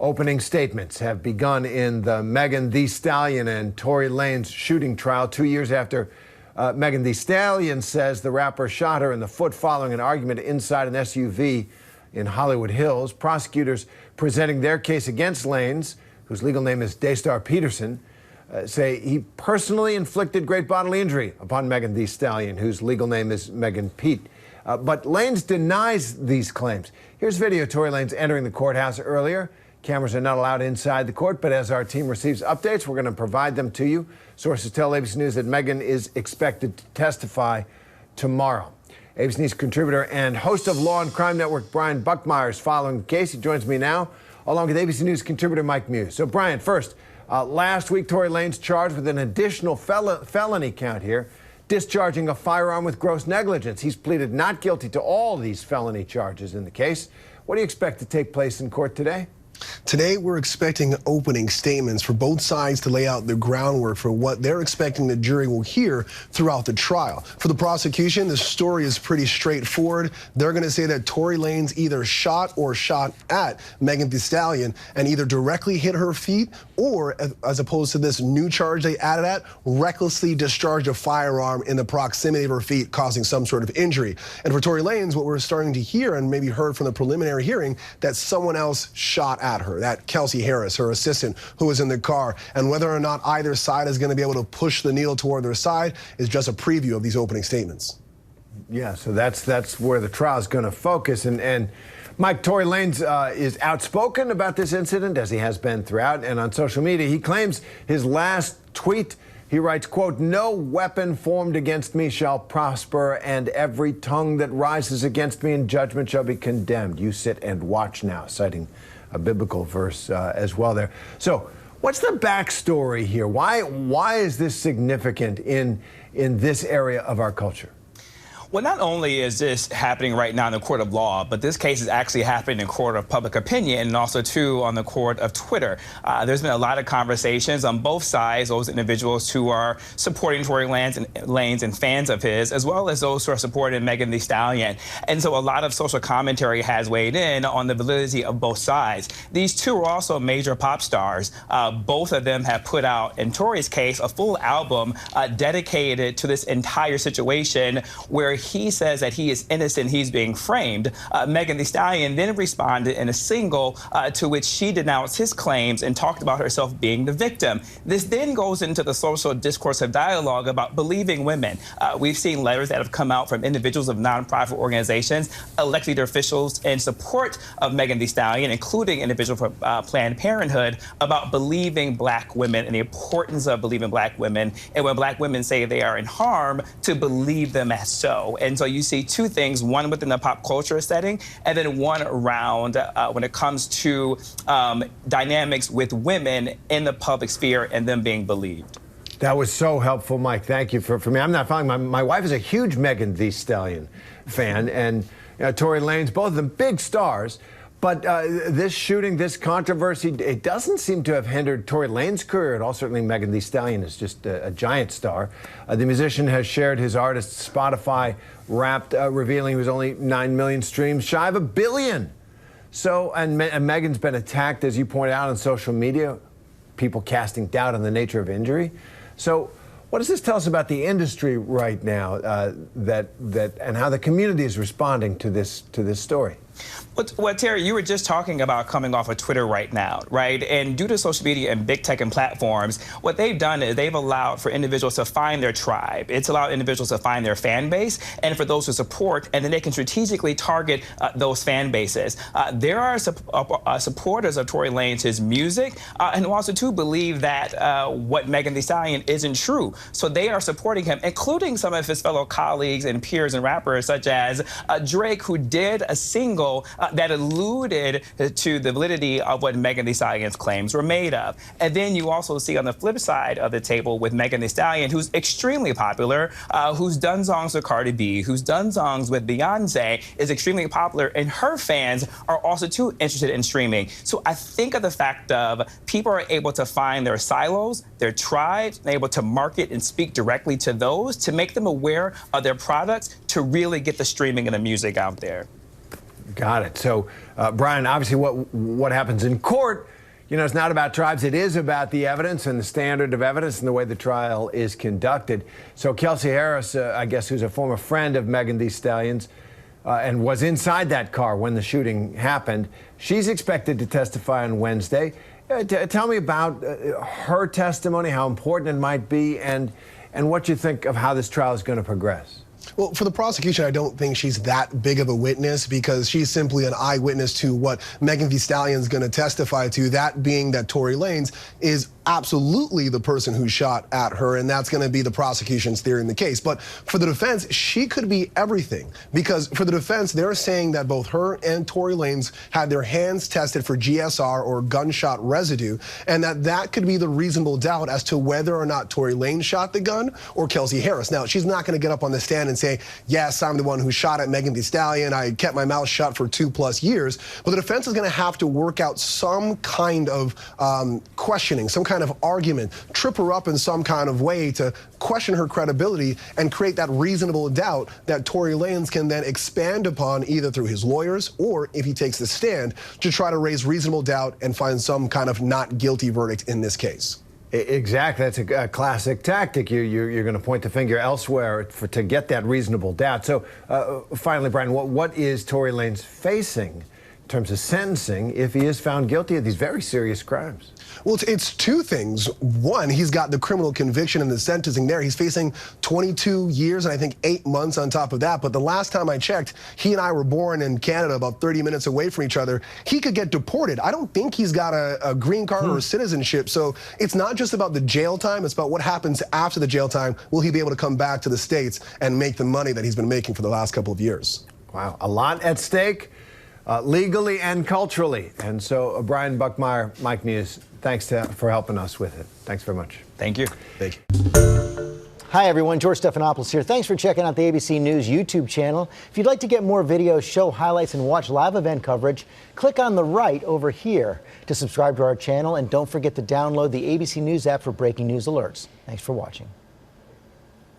Opening statements have begun in the Thee Stallion and Tory Lanez shooting trial 2 years after Thee Stallion says the rapper shot her in the foot following an argument inside an SUV in Hollywood Hills. Prosecutors presenting their case against Lanez, whose legal name is Daystar Peterson, say he personally inflicted great bodily injury upon Thee Stallion, whose legal name is Megan Pete. But Lanez denies these claims. Here's video of Tory Lanez entering the courthouse earlier. Cameras are not allowed inside the court, but as our team receives updates, we're going to provide them to you. Sources tell ABC News that Megan is expected to testify tomorrow. ABC News contributor and host of Law and Crime Network, Brian Buckmeyer, is following the case. He joins me now, along with ABC News contributor Mike Muse. So, Brian, first, last week, Tory Lanez charged with an additional felony count here, discharging a firearm with gross negligence. He's pleaded not guilty to all these felony charges in the case. What do you expect to take place in court today? Today, we're expecting opening statements for both sides to lay out the groundwork for what they're expecting the jury will hear throughout the trial. For the prosecution, the story is pretty straightforward. They're going to say that Tory Lanez either shot or shot at Thee Stallion and either directly hit her feet or, as opposed to this new charge they added at, recklessly discharged a firearm in the proximity of her feet, causing some sort of injury. And for Tory Lanez, what we're starting to hear and maybe heard from the preliminary hearing, that someone else shot at her, that Kelsey Harris, her assistant, who was in the car. And whether or not either side is going to be able to push the needle toward their side is just a preview of these opening statements. Yeah, so that's where the trial is going to focus. And Mike, Tory Lanez is outspoken about this incident, as he has been throughout. And on social media, he claims his last tweet, he writes, quote, "No weapon formed against me shall prosper, and every tongue that rises against me in judgment shall be condemned. You sit and watch now," citing a biblical verse as well there. So what's the backstory here? Why is this significant in this area of our culture? Well, not only is this happening right now in the court of law, but this case is actually happening in the court of public opinion and also, too, on the court of Twitter. There's been a lot of conversations on both sides, those individuals who are supporting Tory Lanez and fans of his, as well as those who are supporting Thee Stallion. And so a lot of social commentary has weighed in on the validity of both sides. These two are also major pop stars. Both of them have put out, in Tory's case, a full album dedicated to this entire situation where he says that he is innocent, he's being framed. Thee Stallion then responded in a single to which she denounced his claims and talked about herself being the victim. This then goes into the social discourse of dialogue about believing women. We've seen letters that have come out from individuals of nonprofit organizations, elected officials in support of Thee Stallion, including individuals from Planned Parenthood, about believing black women and the importance of believing black women. And when black women say they are in harm, to believe them as so. And so you see two things, one within the pop culture setting, and then one around when it comes to dynamics with women in the public sphere and them being believed. That was so helpful, Mike. Thank you for me. I'm not following. My wife is a huge Thee Stallion fan, and Tory Lanez, both of them big stars. But this shooting, this controversy, it doesn't seem to have hindered Tory Lanez's career at all. Certainly Thee Stallion is just a giant star. The musician has shared his artist's Spotify Wrapped, revealing he was only 9 million streams, shy of 1 billion. So, and Megan's been attacked, as you pointed out, on social media, people casting doubt on the nature of injury. So what does this tell us about the industry right now, and how the community is responding to this story? Well, Terry, you were just talking about coming off of Twitter right now, right? And due to social media and big tech and platforms, what they've done is they've allowed for individuals to find their tribe. It's allowed individuals to find their fan base, and for those who support, and then they can strategically target those fan bases. There are supporters of Tory Lanez's music, and who also, too, believe that what Thee Stallion isn't true. So they are supporting him, including some of his fellow colleagues and peers and rappers, such as Drake, who did a single that alluded to the validity of what Thee Stallion's claims were made of. And then you also see on the flip side of the table with Thee Stallion, who's extremely popular, who's done songs with Cardi B, who's done songs with Beyonce, is extremely popular, and her fans are also too interested in streaming. So I think of the fact of people are able to find their silos, their tribes, and able to market and speak directly to those to make them aware of their products to really get the streaming and the music out there. Got it. So, Brian, obviously what happens in court, it's not about tribes. It is about the evidence and the standard of evidence and the way the trial is conducted. So Kelsey Harris, I guess, who's a former friend of Megan Thee Stallion's and was inside that car when the shooting happened, she's expected to testify on Wednesday. Tell me about her testimony, how important it might be, and what you think of how this trial is going to progress. Well, for the prosecution, I don't think she's that big of a witness because she's simply an eyewitness to what Megan Thee Stallion is going to testify to, that being that Tory Lanez is absolutely the person who shot at her, and that's going to be the prosecution's theory in the case. But for the defense, she could be everything, because for the defense, they're saying that both her and Tory Lanez had their hands tested for GSR, or gunshot residue, and that could be the reasonable doubt as to whether or not Tory Lanez shot the gun or Kelsey Harris. Now, she's not going to get up on the stand and say, yes, I'm the one who shot at Megan Thee Stallion, I kept my mouth shut for 2+ years, but the defense is going to have to work out some kind of questioning, some kind of argument, trip her up in some kind of way to question her credibility and create that reasonable doubt that Tory Lanez can then expand upon, either through his lawyers or if he takes the stand, to try to raise reasonable doubt and find some kind of not guilty verdict in this case. Exactly. That's a classic tactic. You're going to point the finger elsewhere to get that reasonable doubt. So finally, Brian, what is Tory Lanez facing in terms of sentencing if he is found guilty of these very serious crimes? Well, it's two things. One, he's got the criminal conviction and the sentencing there. He's facing 22 years and I think 8 months on top of that. But the last time I checked, he and I were born in Canada, about 30 minutes away from each other. He could get deported. I don't think he's got a green card or citizenship. So it's not just about the jail time. It's about what happens after the jail time. Will he be able to come back to the States and make the money that he's been making for the last couple of years? Wow, a lot at stake. Legally and culturally. And so, Brian Buckmeyer, Mike News, thanks for helping us with it. Thanks very much. Thank you. Thank you. Hi, everyone. George Stephanopoulos here. Thanks for checking out the ABC News YouTube channel. If you'd like to get more videos, show highlights, and watch live event coverage, click on the right over here to subscribe to our channel. And don't forget to download the ABC News app for breaking news alerts. Thanks for watching.